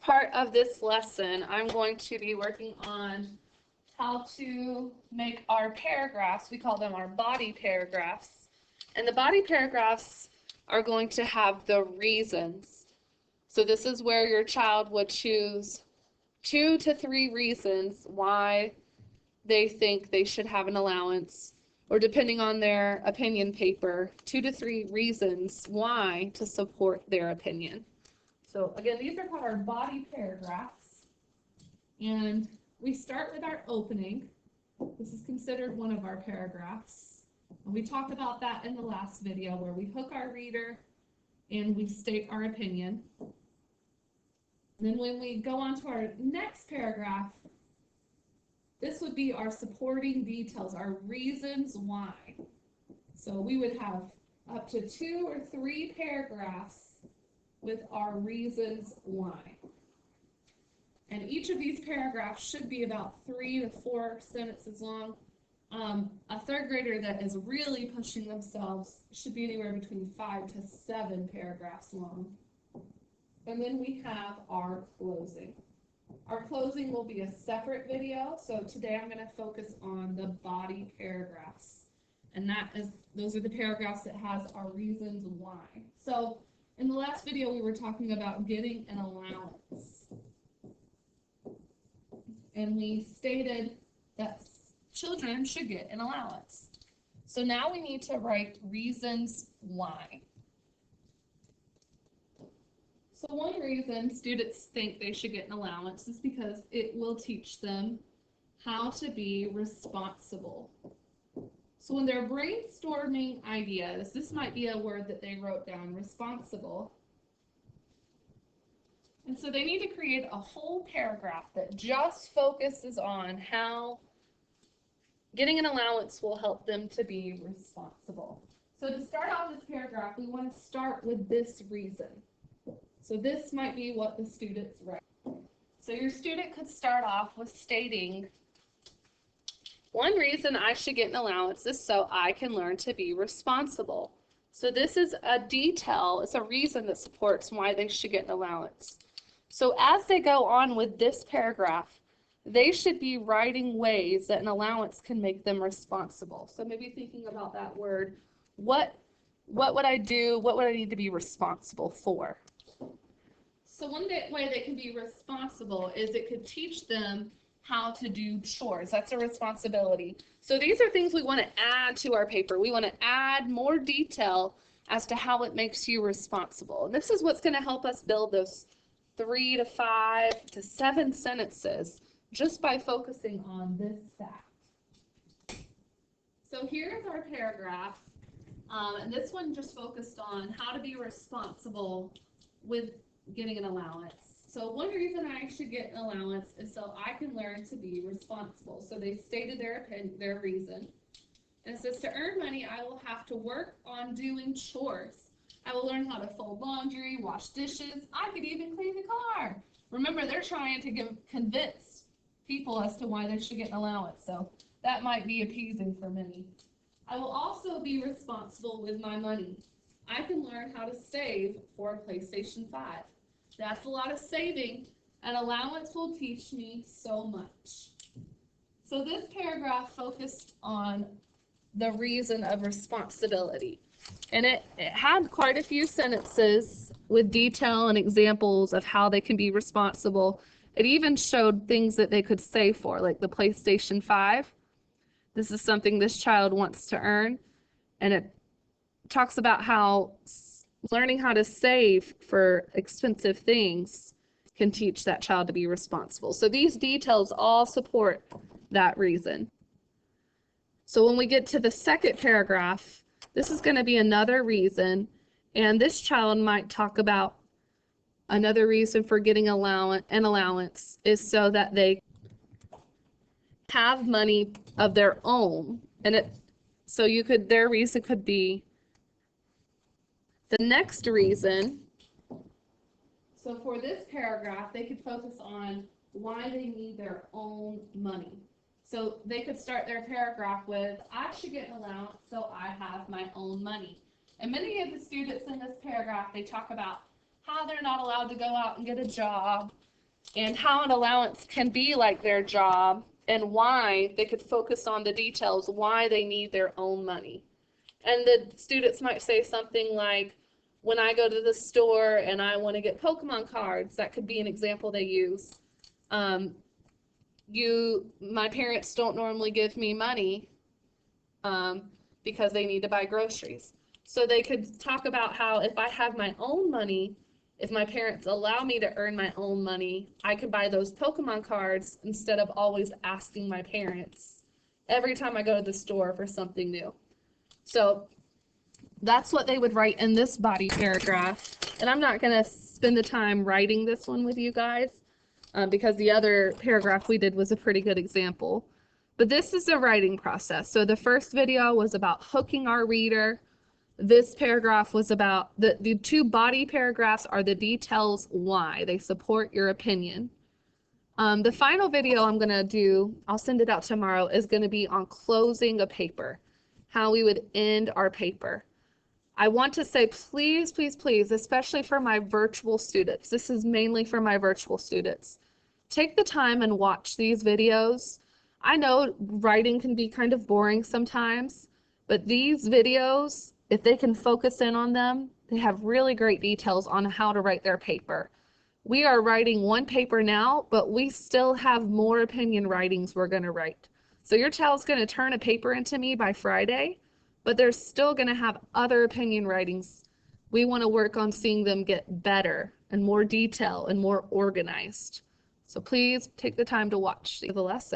part of this lesson, I'm going to be working on how to make our paragraphs. We call them our body paragraphs. And the body paragraphs are going to have the reasons. So this is where your child would choose 2 to 3 reasons why they think they should have an allowance, or depending on their opinion paper, 2 to 3 reasons why to support their opinion. So again, these are called our body paragraphs, and we start with our opening. This is considered one of our paragraphs, and we talked about that in the last video where we hook our reader and we state our opinion. And then when we go on to our next paragraph, this would be our supporting details, our reasons why. So we would have up to 2 or 3 paragraphs with our reasons why. And each of these paragraphs should be about 3 to 4 sentences long. A third grader that is really pushing themselves should be anywhere between 5 to 7 paragraphs long. And then we have our closing. Our closing will be a separate video, so today I'm going to focus on the body paragraphs. And those are the paragraphs that has our reasons why. So in the last video we were talking about getting an allowance. And we stated that children should get an allowance. So now we need to write reasons why. So one reason students think they should get an allowance is because it will teach them how to be responsible. So when they're brainstorming ideas, this might be a word that they wrote down, responsible. And so they need to create a whole paragraph that just focuses on how getting an allowance will help them to be responsible. So to start off this paragraph, we want to start with this reason. So this might be what the students write. So your student could start off with stating, one reason I should get an allowance is so I can learn to be responsible. So this is a detail, it's a reason that supports why they should get an allowance. So as they go on with this paragraph, they should be writing ways that an allowance can make them responsible. So maybe thinking about that word, what would I do, what would I need to be responsible for? So one way they can be responsible is it could teach them how to do chores. That's a responsibility. So these are things we want to add to our paper. We want to add more detail as to how it makes you responsible. And this is what's going to help us build those 3 to 5 to 7 sentences just by focusing on this fact. So here's our paragraph. And this one just focused on how to be responsible with getting an allowance. So one reason I should get an allowance is so I can learn to be responsible. So they stated their reason. And it says, to earn money, I will have to work on doing chores. I will learn how to fold laundry, wash dishes. I could even clean the car. Remember, they're trying to convince people as to why they should get an allowance. So that might be appeasing for many. I will also be responsible with my money. I can learn how to save for a PlayStation 5. That's a lot of saving. An allowance will teach me so much. So this paragraph focused on the reason of responsibility. And it had quite a few sentences with detail and examples of how they can be responsible. It even showed things that they could save for, like the PlayStation 5. This is something this child wants to earn. And it talks about how learning how to save for expensive things can teach that child to be responsible. So these details all support that reason. So when we get to the second paragraph, this is going to be another reason, and this child might talk about another reason for getting an allowance is so that they have money of their own. And their reason could be the next reason. So for this paragraph, they could focus on why they need their own money. So they could start their paragraph with, I should get an allowance so I have my own money. And many of the students in this paragraph, they talk about how they're not allowed to go out and get a job. and how an allowance can be like their job and why they could focus on the details, why they need their own money. And the students might say something like, when I go to the store and I want to get Pokemon cards, that could be an example they use. My parents don't normally give me money because they need to buy groceries. So they could talk about how if I have my own money, if my parents allow me to earn my own money, I could buy those Pokemon cards instead of always asking my parents every time I go to the store for something new. So that's what they would write in this body paragraph. And I'm not going to spend the time writing this one with you guys because the other paragraph we did was a pretty good example. But this is the writing process. So the first video was about hooking our reader. This paragraph was about, the two body paragraphs are the details why. They support your opinion. The final video I'm going to do, I'll send it out tomorrow, is going to be on closing a paper, how we would end our paper. I want to say, please, please, please, especially for my virtual students, this is mainly for my virtual students, take the time and watch these videos. I know writing can be kind of boring sometimes, but these videos, if they can focus in on them, they have really great details on how to write their paper. We are writing one paper now, but we still have more opinion writings we're going to write. So your child's going to turn a paper into me by Friday, but they're still going to have other opinion writings. We want to work on seeing them get better and more detail and more organized. So please take the time to watch the lesson.